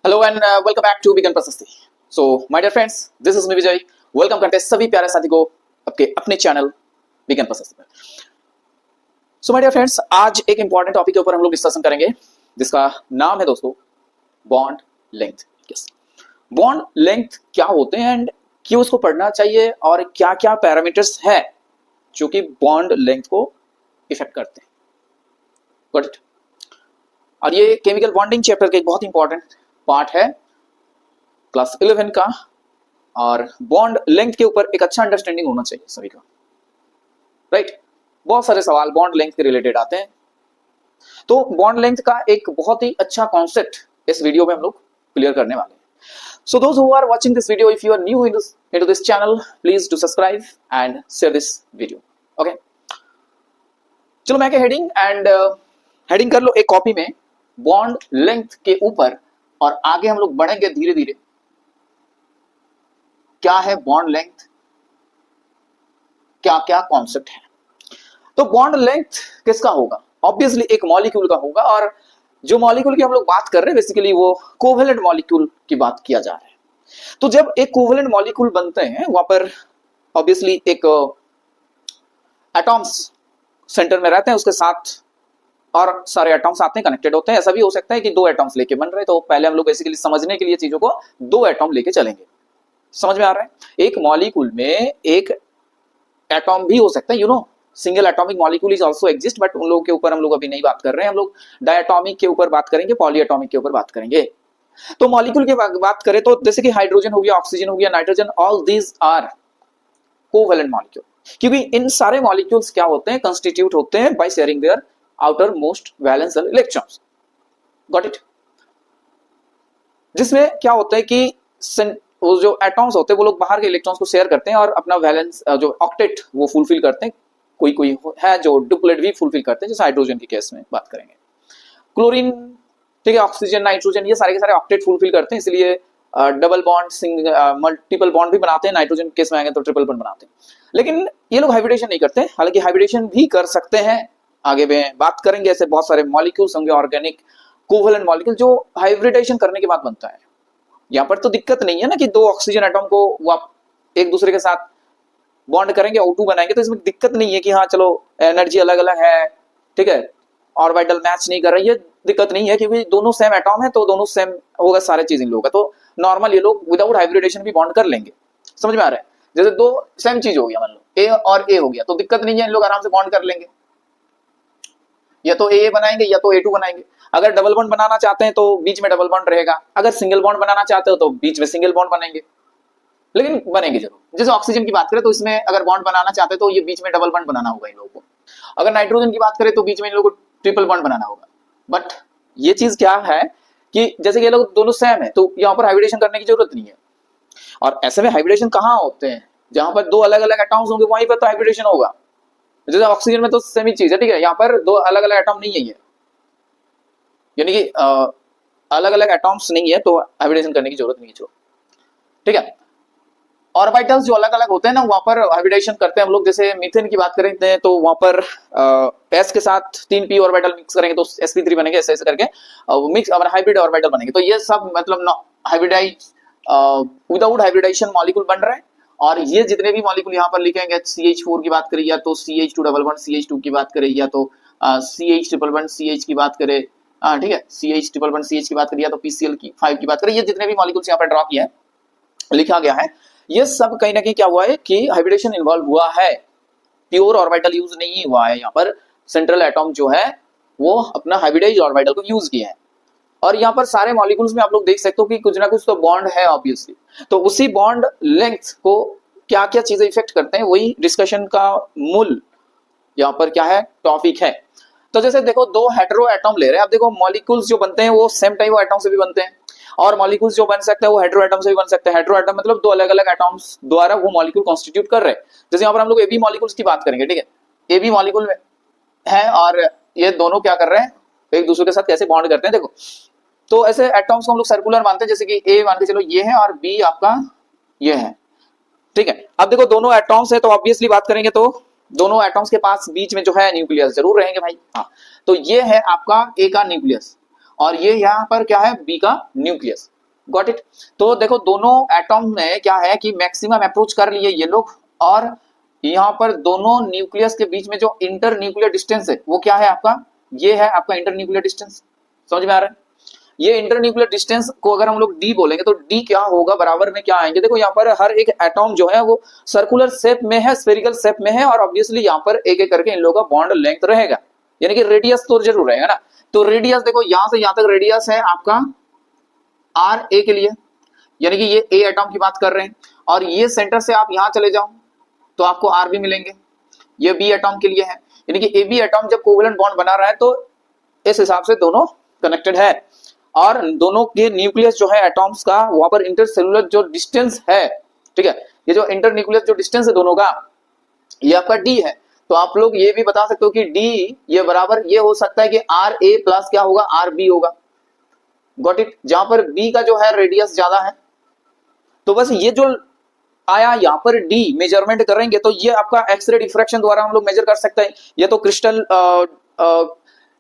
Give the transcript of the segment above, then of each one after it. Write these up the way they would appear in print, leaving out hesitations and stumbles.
Hello and welcome back to Vigyan Prashasti. So my dear friends, this is me Vijay. Welcome करते हैं सभी प्यारे साथी को आपके अपने चैनल विज्ञान प्रशस्ति पर। सो माय डियर फ्रेंड्स, आज एक इंपॉर्टेंट टॉपिक के ऊपर हम लोग डिस्कशन करेंगे जिसका नाम है दोस्तों bond length. Yes, bond length क्या होते हैं एंड क्यों उसको पढ़ना चाहिए और क्या क्या पैरामीटर्स है जो कि बॉन्ड लेंथ को इफेक्ट करते हैं। Got it. और ये केमिकल बॉन्डिंग चैप्टर का एक बहुत इंपॉर्टेंट पार्ट है क्लास 11 का, और बॉन्ड लेंथ के ऊपर एक अच्छा अंडरस्टैंडिंग होना चाहिए सभी का, राइट। बहुत सारे सवाल बॉन्ड लेंथ के रिलेटेड आते हैं, तो बॉन्ड लेंथ का एक बहुत ही अच्छा कॉन्सेप्ट इस वीडियो में हम लोग क्लियर करने वाले हैं। So those who are watching this video, if you are new into this channel, please do subscribe and share this video. Okay, चलो मैं हेडिंग एंड हेडिंग कर लो एक कॉपी में बॉन्ड लेंथ के ऊपर, और आगे हम लोग बढ़ेंगे धीरे धीरे। क्या है बॉन्ड लेंथ, क्या क्या कॉन्सेप्ट है। तो बॉन्ड लेंथ किसका होगा? ऑब्वियसली एक मॉलिक्यूल का होगा, और जो मॉलिक्यूल की हम लोग बात कर रहे हैं बेसिकली वो कोवेलेंट मॉलिक्यूल की बात किया जा रहा है। तो जब एक कोवेलेंट मॉलिक्यूल बनते हैं वहां पर ऑब्वियसली एक एटॉम्स सेंटर में रहते हैं, उसके साथ और सारे एटॉम्स आते हैं, कनेक्टेड होते हैं। ऐसा भी हो सकता है कि दो एटॉम्स लेके बन रहे हैं, तो पहले हम लोग बेसिकली समझने के लिए चीजों को दो एटॉम लेके चलेंगे। समझ में आ रहा है? एक मॉलिक्यूल में एक एटॉम भी हो सकता है, you know, single atomic molecule is also exist, but उन लोगों के ऊपर हम लोग अभी नहीं बात कर रहे हैं। हम लोग डायटॉमिक के ऊपर बात करेंगे, पॉलीएटॉमिक के ऊपर बात करेंगे। तो मॉलिक्यूल की बात करें तो जैसे कि हाइड्रोजन हो गया, ऑक्सीजन हो गया, nitrogen, all these are covalent molecule, क्योंकि इन सारे मॉलिक्यूल्स क्या होते हैं, कंस्टिट्यूट होते हैं by sharing their outer most valence electrons. Got it. जिसमें क्या होता है कि वो जो एटॉम्स होते हैं वो लोग बाहर के इलेक्ट्रॉन्स को शेयर करते हैं और अपना वैलेंस जो ऑक्टेट वो फुलफिल करते हैं। कोई कोई है जो डुप्लेट भी फुलफिल करते हैं, जैसे हाइड्रोजन के केस में बात करेंगे। क्लोरीन, ठीक है, ऑक्सीजन, नाइट्रोजन, ये सारे के सारे ऑक्टेट फुलफिल करते हैं, इसलिए डबल बॉन्ड, मल्टीपल बॉन्ड भी बनाते हैं। नाइट्रोजन केस में आएंगे तो ट्रिपल बॉन्ड बनाते हैं। लेकिन ये लोग हाइब्रिडेशन नहीं करते, हालांकि हाइब्रिडेशन भी कर सकते हैं, आगे में बात करेंगे। ऐसे बहुत सारे मॉलिक्यूल्स होंगे ऑर्गेनिक कोवेलेंट मॉलिक्यूल जो हाइब्रिडेशन करने के बाद बनता है। यहाँ पर तो दिक्कत नहीं है ना कि दो ऑक्सीजन एटॉम को वो आप एक दूसरे के साथ बॉन्ड करेंगे, O2 बनाएंगे, तो इसमें दिक्कत नहीं है कि हाँ चलो एनर्जी अलग अलग है, ठीक है, ऑर्बिटल मैच नहीं कर रही है, दिक्कत नहीं है, क्योंकि दोनों सेम एटॉम है तो दोनों सेम होगा, सारे चीज इन लोगों का। तो नॉर्मल ये लोग विदाउट हाइब्रिडेशन भी बॉन्ड कर लेंगे। समझ में आ रहा है? जैसे दो सेम चीज हो गया, मान लो ए और ए हो गया, तो दिक्कत नहीं है, इन लोग आराम से बॉन्ड कर लेंगे। या तो ए बनाएंगे या तो A2 बनाएंगे। अगर डबल बॉन्ड बनाना चाहते हैं तो बीच में डबल बॉन्ड रहेगा, अगर सिंगल बॉन्ड बनाना चाहते हो तो बीच में सिंगल बॉन्ड बनेंगे, लेकिन बनेंगे जरूर। जैसे ऑक्सीजन की बात करें तो इसमें अगर बॉन्ड बनाना चाहते हैं तो ये बीच में डबल बॉन्ड बनाना होगा इन लोगों को। अगर नाइट्रोजन की बात करें तो बीच में इन लोगों को ट्रिपल बॉन्ड बनाना होगा। बट ये चीज क्या है कि जैसे ये लोग दोनों सेम है तो यहाँ पर हाइब्रिडेशन करने की जरूरत नहीं है। और ऐसे में हाइब्रिडेशन कहाँ होते हैं? जहां पर दो अलग अलग एटॉम्स होंगे वहीं पर तो हाइब्रिडेशन होगा। जैसे ऑक्सीजन में तो सेम ही चीज है, ठीक है, यहाँ पर दो अलग अलग एटॉम नहीं है, ये यानी कि अलग अलग एटॉम्स नहीं है, तो हाइब्रिडेशन करने की जरूरत नहीं है, ठीक है। ऑर्बिटल्स जो अलग अलग होते हैं ना, वहां पर हाइब्रिडेशन करते हैं हम लोग। जैसे मीथेन की बात करें तो वहां पर S के साथ 3p ऑर्बिटल मिक्स करेंगे तो sp3 बनेंगे, ऐसे ऐसे करके मिक्स हाइब्रिड ऑर्बिटल बनेंगे। तो ये सब मतलब हाइब्रिडाइज विदाउट हाइब्रिडाइजेशन मॉलिक्यूल बन रहे हैं। और ये जितने भी मॉलिक्यूल यहाँ पर लिखेंगे, CH4 की बात करें या तो CH2 डबल बॉन्ड CH2 की बात करें, या तो CH ट्रिपल बॉन्ड CH की बात करें, ठीक है, CH ट्रिपल बॉन्ड CH की बात करें, या तो PCl की 5 की बात करें, ये जितने भी मॉलिक्यूल्स यहाँ पर ड्रॉ किया है, लिखा गया है, ये सब कहीं ना कहीं क्या हुआ है कि हाइब्रिडेशन इन्वॉल्व हुआ है। प्योर ऑर्बिटल यूज नहीं हुआ है। यहाँ पर सेंट्रल एटॉम जो है वो अपना हाइब्रिडाइज्ड ऑर्बिटल को यूज किया है। और यहाँ पर सारे मॉलिक्यूल्स में आप लोग देख सकते हो कि कुछ ना कुछ तो बॉन्ड है ऑब्वियसली। तो उसी बॉन्ड लेंथ को क्या क्या चीजें इफेक्ट करते हैं, वही डिस्कशन का मूल यहाँ पर क्या है, टॉपिक है। तो जैसे देखो दो हेटेरो एटॉम ले रहे हैं, आप देखो मॉलिक्यूल्स जो बनते हैं वो सेम टाइप ऑफ एटॉम से भी बनते हैं, और मॉलिक्यूल्स जो बन सकते हैं वो हेटेरो एटॉम से भी बन सकते हैं। हेटेरो एटॉम मतलब दो अलग अलग एटॉम्स द्वारा वो मॉलिक्यूल कॉन्स्टिट्यूट कर रहे हैं। जैसे यहाँ पर हम लोग AB मॉलिक्यूल्स की बात करेंगे, ठीक है, AB मॉलिक्यूल में है और ये दोनों क्या कर रहे हैं, एक दूसरे के साथ कैसे बॉन्ड करते हैं, देखो। तो ऐसे एटॉम्स को हम लोग सर्कुलर मानते हैं, जैसे कि A मान के चलो ये है और B आपका ये है, ठीक है। अब देखो दोनों एटॉम्स है तो ऑब्वियसली बात करेंगे तो दोनों एटॉम्स के पास बीच में जो है न्यूक्लियस जरूर रहेंगे भाई। हाँ, तो ये है आपका A का न्यूक्लियस और ये यहाँ पर क्या है B का न्यूक्लियस। Got it. तो देखो दोनों एटॉम में क्या है कि मैक्सिमम अप्रोच कर लिए ये लोग, और यहाँ पर दोनों न्यूक्लियस के बीच में जो इंटर न्यूक्लियर डिस्टेंस है वो क्या है आपका, ये है आपका इंटर न्यूक्लियर डिस्टेंस। समझ में आ रहा है? ये इंटर न्यूक्लियर डिस्टेंस को अगर हम लोग डी बोलेंगे तो डी क्या होगा, बराबर में क्या आएंगे। देखो यहाँ पर हर एक एटॉम जो है वो सर्कुलर शेप में है, स्फेरिकल शेप में है, और ऑब्वियसली यहाँ पर एक एक करके इन लोगों का बॉन्ड लेंथ रहेगा, यानी कि रेडियस तो जरूर रहेगा ना। तो रेडियस देखो यहां से यहां तक रेडियस है आपका आर ए के लिए, यानी कि ये ए एटॉम की बात कर रहे हैं, और ये सेंटर से आप यहां चले जाओ तो आपको आर भी मिलेंगे। ये बी एटॉम के लिए है, यानी कि ए बी एटॉम जब कोवेलेंट बॉन्ड बना रहा है तो इस हिसाब से दोनों कनेक्टेड है, और दोनों के न्यूक्लियस जो है एटॉम्स का वहां पर इंटरसेलुलर जो डिस्टेंस है, ठीक है, ये जो इंटर न्यूक्लियस जो डिस्टेंस है दोनों का, ये आपका डी है। तो आप लोग ये भी बता सकते हो कि डी ये बराबर ये हो सकता है कि आर ए प्लस क्या होगा, आर बी होगा। Got it. जहां पर बी का जो है रेडियस ज्यादा है, तो बस ये जो आया यहाँ पर डी मेजरमेंट करेंगे तो ये आपका एक्सरे डिफ्रैक्शन द्वारा हम लोग मेजर कर सकते हैं, ये तो क्रिस्टल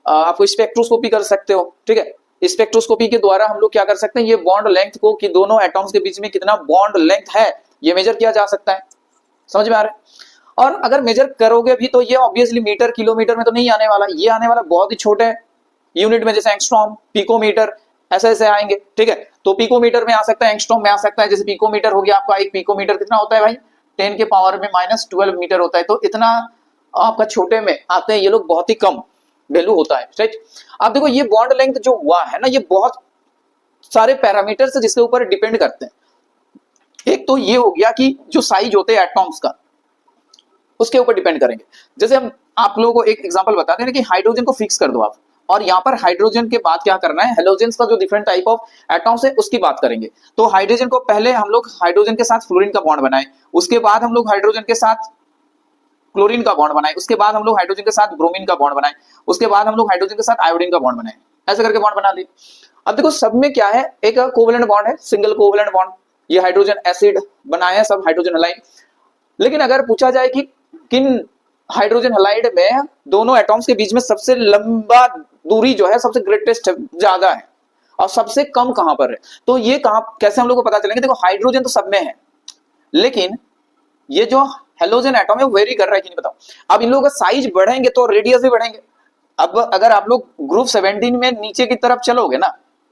आपको स्पेक्ट्रोस्कोपी कर सकते हो, ठीक है। स्पेक्ट्रोस्कोपी के द्वारा हम लोग क्या कर सकते हैं, ये बॉन्ड लेंथ को कि दोनों एटॉम्स के बीच में कितना बॉन्ड लेंथ है ये मेजर किया जा सकता है। समझ में आ रहा है? और अगर मेजर करोगे भी तो ये ऑब्वियसली मीटर किलोमीटर में तो नहीं आने वाला, ये आने वाला बहुत ही छोटे यूनिट में, जैसे एंगस्ट्रॉम, पिकोमीटर, ऐसे ऐसे आएंगे, ठीक है। तो पिकोमीटर में आ सकता है, एंगस्ट्रॉम में आ सकता है। जैसे पिकोमीटर हो गया आपका, एक पिकोमीटर कितना होता है भाई, 10 के पावर में -12 मीटर होता है। तो इतना आपका छोटे में आते हैं ये लोग, बहुत ही कम वैल्यू होता है, राइट। अब देखो ये बॉन्ड लेंथ जो हुआ है ना, ये बहुत सारे पैरामीटर्स है जिसके ऊपर डिपेंड करते हैं। एक तो ये हो गया कि जो साइज होते हैं एटॉम्स का, उसके ऊपर डिपेंड करेंगे। जैसे हम आप लोगों को एक एग्जांपल बताते हैं कि हाइड्रोजन को फिक्स कर दो आप, और यहाँ पर हाइड्रोजन के बाद क्या करना है, हेलोजेंस का जो डिफरेंट टाइप ऑफ एटॉम्स है उसकी बात करेंगे। तो हाइड्रोजन को पहले हम लोग हाइड्रोजन के साथ फ्लोरीन का बॉन्ड बनाए, उसके बाद हम लोग हाइड्रोजन के साथ क्लोरीन का बॉन्ड बनाए, उसके बाद हम लोग हाइड्रोजन के साथ ब्रोमीन का बॉन्ड बनाए, उसके बाद हम लोग हाइड्रोजन के साथ आयोडीन का बॉन्ड बनाए, ऐसे करके बॉन्ड बना लिए। अब देखो सब में क्या है, एक कोवेलेंट बॉन्ड है, सिंगल कोवेलेंट बॉन्ड, ये हाइड्रोजन एसिड बनाए हैं सब हाइड्रोजन हैलाइड। लेकिन अगर पूछा जाए कि किन हाइड्रोजन हैलाइड में दोनों एटॉम्स के बीच में सबसे लंबा दूरी जो है, सबसे ग्रेटेस्ट ज्यादा है, और सबसे कम कहां पर है, तो ये कहां कैसे हम लोग को पता चलेंगे। देखो हाइड्रोजन तो सब में है, लेकिन ये जो हेलोजन एटॉम है वो वेरी कर रहा है कि नहीं बताओ। अब इन लोगों का साइज बढ़ेंगे तो रेडियस भी बढ़ेंगे। अब अगर आप लोग ग्रुप 17 में नीचे की तरफ चलोगे ना,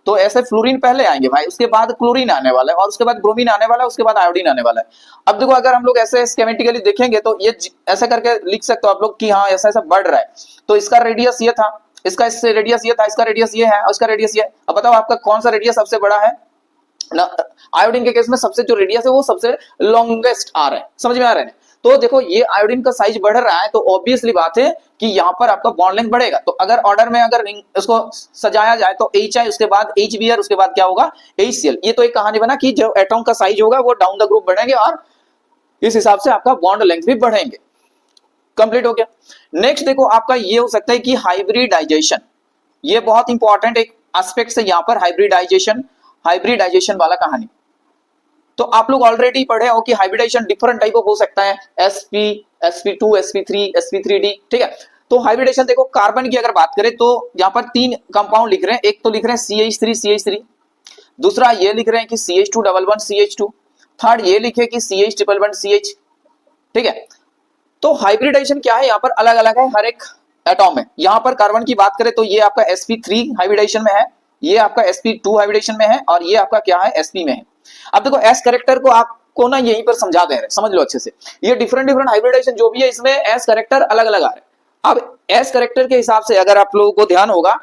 तो ऐसे फ्लोरीन पहले आएंगे भाई, उसके बाद क्लोरीन आने वाला है, और उसके बाद ब्रोमीन आने वाला है, उसके बाद आयोडीन आने वाला है। अब देखो अगर हम लोग ऐसे स्कीमेटिकली देखेंगे तो ये ऐसा करके लिख सकते हो आप लोग कि हाँ ऐसा ऐसा बढ़ रहा है, तो इसका रेडियस ये था, इसका इससे रेडियस ये था, इसका रेडियस ये है, और इसका रेडियस ये है। अब बताओ आपका कौन सा रेडियस सबसे बड़ा है ना। आयोडीन के केस में सबसे जो रेडियस है वो सबसे लॉन्गेस्ट आ रहा है। समझ में आ रहा है? तो देखो ये आयोडीन का साइज बढ़ रहा है, तो ऑब्वियसली बात है कि यहाँ पर आपका बॉन्ड लेंथ बढ़ेगा। तो अगर ऑर्डर में अगर इसको सजाया जाए तो HI, उसके बाद HBr, उसके बाद क्या होगा HCl। ये तो एक कहानी बना कि जो एटॉम का साइज होगा वो डाउन द ग्रुप बढ़ेंगे, और इस हिसाब से आपका बॉन्ड लेंथ भी बढ़ेंगे। कंप्लीट हो गया। नेक्स्ट देखो आपका ये हो सकता है कि हाइब्रिडाइजेशन, ये बहुत इंपॉर्टेंट एक एस्पेक्ट है यहाँ पर, हाइब्रिडाइजेशन वाला कहानी। तो आप लोग ऑलरेडी पढ़े हो कि हाइब्रिडाइजेशन डिफरेंट टाइप ऑफ हो सकता है, sp, sp2, sp3, sp3d, ठीक है। तो हाइब्रिडेशन देखो कार्बन की अगर बात करें तो यहाँ पर 3 कंपाउंड लिख रहे हैं, एक तो लिख रहे हैं CH3, दूसरा ये लिख रहे हैं कि CH211CH2, थर्ड ये लिखे कि CH111CH, ठीक है। तो हाइब्रिडाइजेशन क्या है, यहाँ पर अलग अलग है हर एक एटॉम में। यहाँ पर कार्बन की बात करें तो ये आपका sp3 हाइब्रिडाइजेशन में है, ये आपका sp2 हाइब्रिडेशन में है, और ये आपका क्या है sp में है। अब देखो एस कैरेक्टर को आपको ना यहीं पर समझा दे रहे, समझ लो अच्छे से। ये डिफरेंट हाइब्रिडाइजेशन जो भी है इसमें एस कैरेक्टर अलग अलग आ रहे हैं। अब एस कैरेक्टर के हिसाब से अगर आप लोगों को ध्यान होगा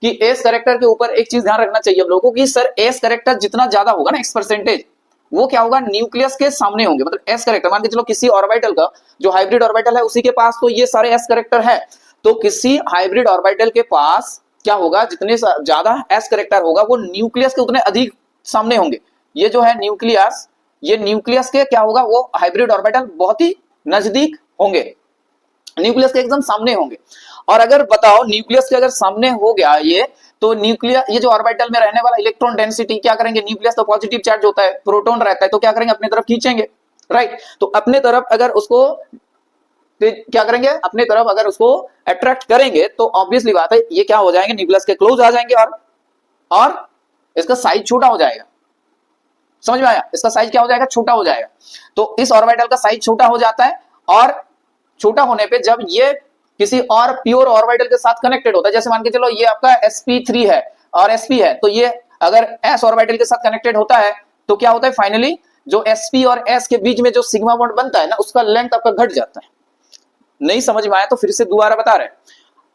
कि एस कैरेक्टर के ऊपर एक चीज ध्यान रखना चाहिए हम लोगों को कि सर एस कैरेक्टर जितना ज्यादा होगा ना x%, वो क्या होगा न्यूक्लियस के सामने होंगे। मतलब एस कैरेक्टर मान के चलो किसी ऑर्बिटल का जो हाइब्रिड ऑर्बिटल है उसी के पास तो ये सारे एस कैरेक्टर है, तो किसी हाइब्रिड ऑर्बिटल के पास क्या होगा, जितने ज्यादा एस कैरेक्टर होगा वो न्यूक्लियस के उतने अधिक सामने होंगे। ये जो है न्यूक्लियस, ये न्यूक्लियस के क्या होगा, वो हाइब्रिड ऑर्बिटल बहुत ही नजदीक होंगे, न्यूक्लियस के एकदम सामने होंगे। और अगर बताओ न्यूक्लियस के अगर सामने हो गया ये, तो न्यूक्लियस ये जो ऑर्बिटल में रहने वाला इलेक्ट्रॉन डेंसिटी क्या करेंगे, न्यूक्लियस तो पॉजिटिव चार्ज होता है, प्रोटॉन रहता है, तो क्या करेंगे अपनी तरफ खींचेंगे, राइट। तो अपने तरफ अगर उसको क्या करेंगे, अपने तरफ अगर उसको अट्रैक्ट करेंगे तो ऑब्वियसली बात है ये क्या हो जाएंगे, न्यूक्लियस के क्लोज आ जाएंगे, और इसका साइज छोटा हो जाएगा, समझ में आया? इसका साइज क्या हो जाएगा? छोटा हो जाएगा। तो इस ऑर्बिटल का साइज छोटा हो जाता है, और छोटा होने पे जब ये किसी और प्योर ऑर्बिटल के साथ कनेक्टेड होता है, जैसे मान के चलो ये आपका sp3 है और sp है, तो ये अगर s ऑर्बिटल के साथ कनेक्टेड होता है तो क्या होता है, फाइनली जो sp और s के बीच में जो सिग्मा बॉन्ड बनता है ना, उसका लेंथ आपका घट जाता है। नहीं समझ में आया तो फिर से दोबारा बता रहे हैं,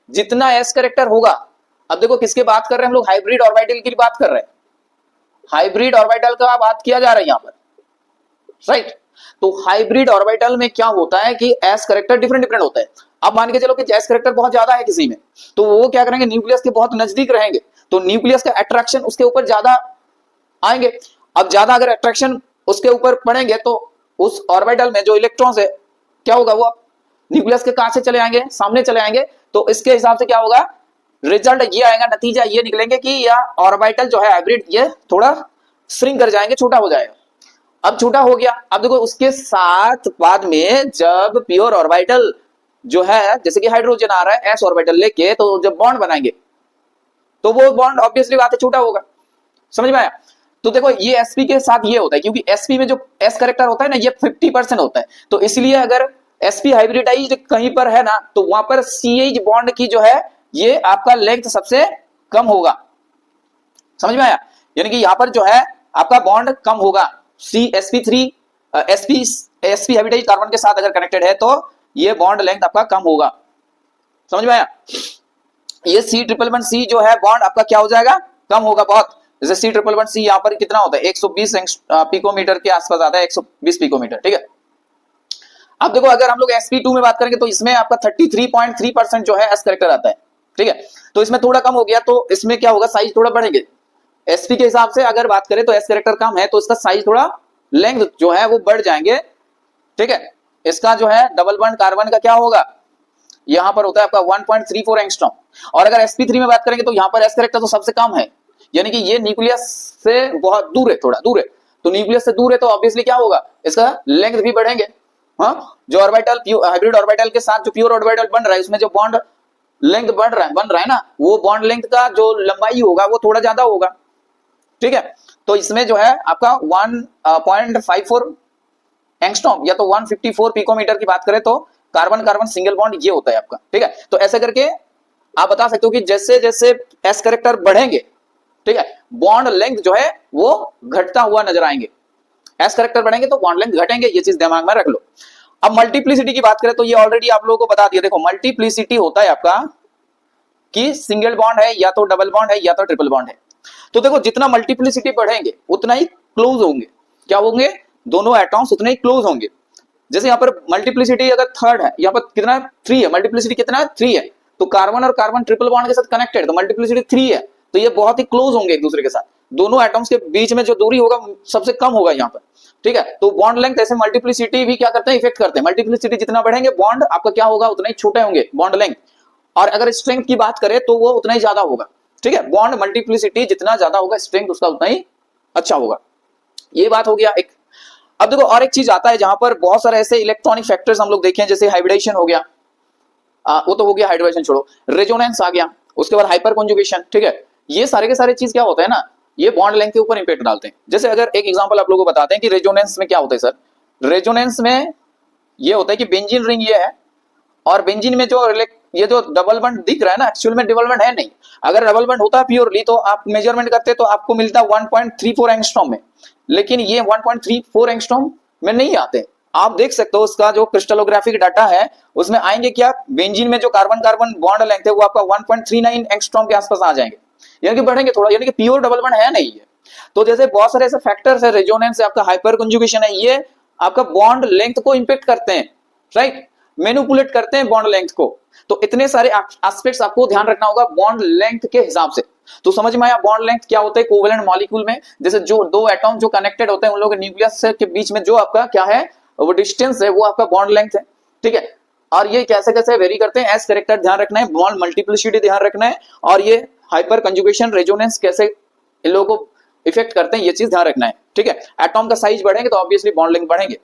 जितना s कैरेक्टर होगा, अब देखो किसके बात कर रहे हैं हम लोग, हाइब्रिड ऑर्बिटल की बात कर रहे हैं, हाइब्रिड ऑर्बिटल का बात किया जा रहा है यहां पर, राइट। तो हाइब्रिड ऑर्बिटल में क्या होता है कि s कैरेक्टर डिफरेंट डिफरेंट होता है। अब मान के चलो कि s कैरेक्टर बहुत ज्यादा है किसी में, तो वो क्या करेंगे, न्यूक्लियस के बहुत नजदीक रहेंगे, तो न्यूक्लियस का अट्रैक्शन उसके ऊपर ज्यादा आएंगे। अब ज्यादा अगर अट्रैक्शन उसके ऊपर पड़ेंगे तो उस ऑर्बिटल में जो इलेक्ट्रॉन्स है क्या होगा, वो न्यूक्लियस के कहां से चले आएंगे, सामने चले आएंगे। तो इसके हिसाब से क्या होगा, रिजल्ट ये आएगा, नतीजा ये निकलेंगे कि यह ऑर्बिटल जो है हाइब्रिड, ये थोड़ा श्रिंक कर जाएंगे, छोटा हो जाएगा। अब छोटा हो गया, अब देखो उसके साथ बाद में जब प्योर ऑर्बिटल जो है, जैसे कि हाइड्रोजन आ रहा है s ऑर्बिटल लेके, तो जब बॉन्ड बनाएंगे तो वो बॉन्ड ऑब्वियसली बात है छोटा होगा। समझ में आया? तो देखो ये sp के साथ ये होता है, क्योंकि sp में जो s कैरेक्टर होता है ना, ये 50% होता है, तो इसलिए अगर sp हाइब्रिडाइज्ड कहीं पर है ना, तो वहां पर CH बॉन्ड की जो है ये आपका लेंथ सबसे कम होगा। समझ में आया? यानी कि यहां पर जो है आपका बॉन्ड कम होगा, sp3 sp हाइब्रिडाइज्ड कार्बन के साथ अगर कनेक्टेड है तो ये बॉन्ड लेंथ आपका कम होगा। समझ में आया? ये C111C जो है बॉन्ड आपका क्या हो जाएगा, कम होगा बहुत। जैसे C111C यहाँ पर कितना होता है, 120 पिकोमीटर के आसपास आता है, 120 पिकोमीटर, ठीक है। अब देखो अगर हम लोग sp2 में बात करेंगे तो इसमें आपका 33.3% जो है s कैरेक्टर आता है, ठीक है। तो इसमें थोड़ा कम हो गया, तो इसमें क्या होगा, साइज थोड़ा बढ़ेंगे। sp के हिसाब से अगर बात करें तो s कैरेक्टर कम है, तो इसका साइज थोड़ा, लेंथ जो है वो बढ़ जाएंगे, ठीक है। इसका जो है डबल बॉन्ड कार्बन का क्या होगा, यहां पर होता है आपका 1.34 एंगस्ट्रॉम। और अगर sp3 में बात करेंगे तो यहां पर s कैरेक्टर तो सबसे कम है, यानी कि ये न्यूक्लियस से बहुत दूर है, थोड़ा दूर है, तो न्यूक्लियस से दूर है, तो ऑब्वियसली क्या होगा, इसका लेंथ भी बढ़ेंगे। हाँ, जो ऑर्बिटल हाइब्रिड ऑर्बिटल के साथ जो प्योर ऑर्बिटल बन रहा है, उसमें जो बॉन्ड लेंथ बन रहा है ना, वो बॉन्ड लेंथ का जो लंबाई होगा वो थोड़ा ज्यादा होगा, ठीक है। तो इसमें जो है आपका 1.54 एंगस्ट्रॉम या तो 154 पिकोमीटर की बात करें तो कार्बन कार्बन सिंगल बॉन्ड ये होता है आपका, ठीक है। तो ऐसे करके आप बता सकते हो कि जैसे जैसे s कैरेक्टर बढ़ेंगे, ठीक है, बॉन्ड लेंथ जो है वो घटता हुआ नजर आएंगे। s कैरेक्टर बढ़ेंगे तो बॉन्ड लेंथ घटेंगे, ये चीज दिमाग में रख लो। अब मल्टीप्लिसिटी की बात करें तो ये ऑलरेडी आप लोगों को बता दिया। देखो मल्टीप्लिसिटी होता है आपका कि सिंगल बॉन्ड है या तो डबल बॉन्ड है या तो ट्रिपल बॉन्ड है। तो देखो जितना मल्टीप्लिसिटी बढ़ेंगे उतना ही क्लोज होंगे, क्या होंगे, दोनों एटॉम्स उतने ही क्लोज होंगे। जैसे यहाँ पर मल्टीप्लिसिटी अगर थर्ड है, यहाँ पर कितना 3 है, मल्टीप्लिसिटी कितना 3 है, तो कार्बन और कार्बन ट्रिपल बॉन्ड के साथ कनेक्टेड, तो मल्टीप्लिसिटी 3 है, तो ये बहुत ही क्लोज होंगे एक दूसरे के साथ। दोनों एटम्स के बीच में जो दूरी होगा सबसे कम होगा यहाँ पर, ठीक है। तो बॉन्ड लेंथ ऐसे मल्टीप्लिसिटी भी क्या करते हैं, इफेक्ट करते हैं। मल्टीप्लिसिटी जितना बढ़ेंगे बॉन्ड आपका क्या होगा, उतना ही छोटे होंगे बॉन्ड लेंथ। और अगर स्ट्रेंथ की बात करें तो वो उतना ही ज्यादा होगा, ठीक है। बॉन्ड मल्टीप्लिसिटी जितना ज्यादा होगा, स्ट्रेंथ उसका उतना ही अच्छा होगा। ये बात हो गया एक। अब देखो और एक चीज आता है जहां पर बहुत सारे ऐसे इलेक्ट्रॉनिक फैक्टर्स हम लोग देखें, जैसे हाइब्रिडेशन हो गया, वो तो हो गया, हाइड्रोजन छोड़ो, रेजोनेंस आ गया, उसके बाद हाइपर कॉन्जुगेशन, ठीक है। ये सारे के सारे चीज क्या होता है ना, ये बॉन्ड लेंथ के ऊपर इंपैक्ट डालते हैं। जैसे अगर एक एग्जांपल आप लोगों को बताते हैं कि रेजोनेंस में क्या होता है सर, रेजोनेंस में ये होता है कि बेंजीन रिंग ये है, और बेंजीन में जो ये जो डबल बॉन्ड दिख रहा है ना, एक्चुअल में डबल बॉन्ड है नहीं। अगर डबल बॉन्ड होता प्योरली तो आप मेजरमेंट करते तो आपको मिलता 1.34 एंगस्ट्रॉम में, लेकिन ये 1.34 एंगस्ट्रॉम में नहीं आते। आप देख सकते हो उसका जो क्रिस्टलोग्राफिक डाटा है उसमें आएंगे क्या, बेंजीन में जो कार्बन कार्बन बॉन्ड लेंथ है वो आपका 1.39 एंगस्ट्रॉम के आसपास आ जाएंगे, यानी कि बढ़ेंगे थोड़ा, यानी कि प्योर डबल बॉन्ड है नहीं है। तो जैसे बहुत सारे ऐसे फैक्टर्स है, रेजोनेंस है, आपका हाइपर कंजुगेशन है, ये आपका बॉन्ड लेंथ को इंपैक्ट करते हैं, राइट, मैनिपुलेट करते हैं बॉन्ड लेंथ को। तो इतने सारे एस्पेक्ट्स आपको ध्यान रखना होगा बॉन्ड लेंथ के हिसाब से। तो समझ में आया बॉन्ड लेंथ क्या होता है कोवेलेंट मॉलिक्यूल में, जैसे जो दो एटॉम जो कनेक्टेड होते हैं उन लोगों के न्यूक्लियस के बीच में जो आपका क्या है, वो डिस्टेंस है, वो आपका बॉन्ड लेंथ है, ठीक है। और ये कैसे कैसे वेरी करते हैं, एस कैरेक्टर ध्यान रखना है, बॉन्ड मल्टीप्लिसिटी ध्यान रखना है, और ये हाइपर कंजुगेशन रेजोनेंस कैसे इन लोगों को इफेक्ट करते हैं, ये चीज ध्यान रखना है, ठीक है। एटॉम का साइज बढ़ेंगे तो ऑब्वियसली बॉन्ड लेंथ बढ़ेंगे,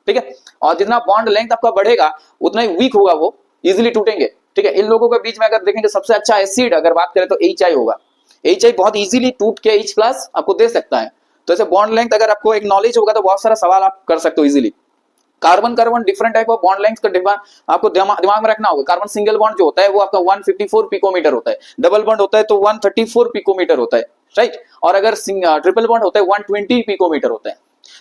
ठीक है। और जितना बॉन्ड लेंथ आपका बढ़ेगा उतना ही वीक होगा, वो इजिली टूटेंगे, ठीक है। इन लोगों के बीच में अगर देखेंगे सबसे अच्छा एसिड अगर बात करें तो HI होगा। HI बहुत इजीली टूट के H+ आपको दे सकता है, तो ऐसे बॉन्ड लेंथ अगर आपको एक नॉलेज होगा तो बहुत सारा सवाल आप कर सकते हो easily. Carbon carbon different type of bond length का आपको दिमाग में रखना होगा। कार्बन सिंगल बॉन्ड जो होता है वो आपका 154 पिकोमीटर होता है, डबल बॉन्ड होता है तो 134 पिकोमीटर होता है, राइट। और अगर ट्रिपल बॉन्ड होता है 120 पिकोमीटर होता है।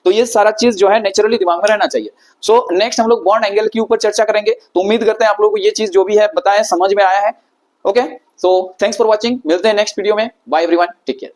तो ये सारा चीज जो है नेचुरली दिमाग में रहना चाहिए। सो नेक्स्ट हम लोग बॉन्ड एंगल के ऊपर चर्चा करेंगे। तो उम्मीद करते हैं आप लोगों को ये चीज जो भी है बताया समझ में आया है। Okay, so thanks for watching, मिलते हैं नेक्स्ट वीडियो में। Bye everyone, take care.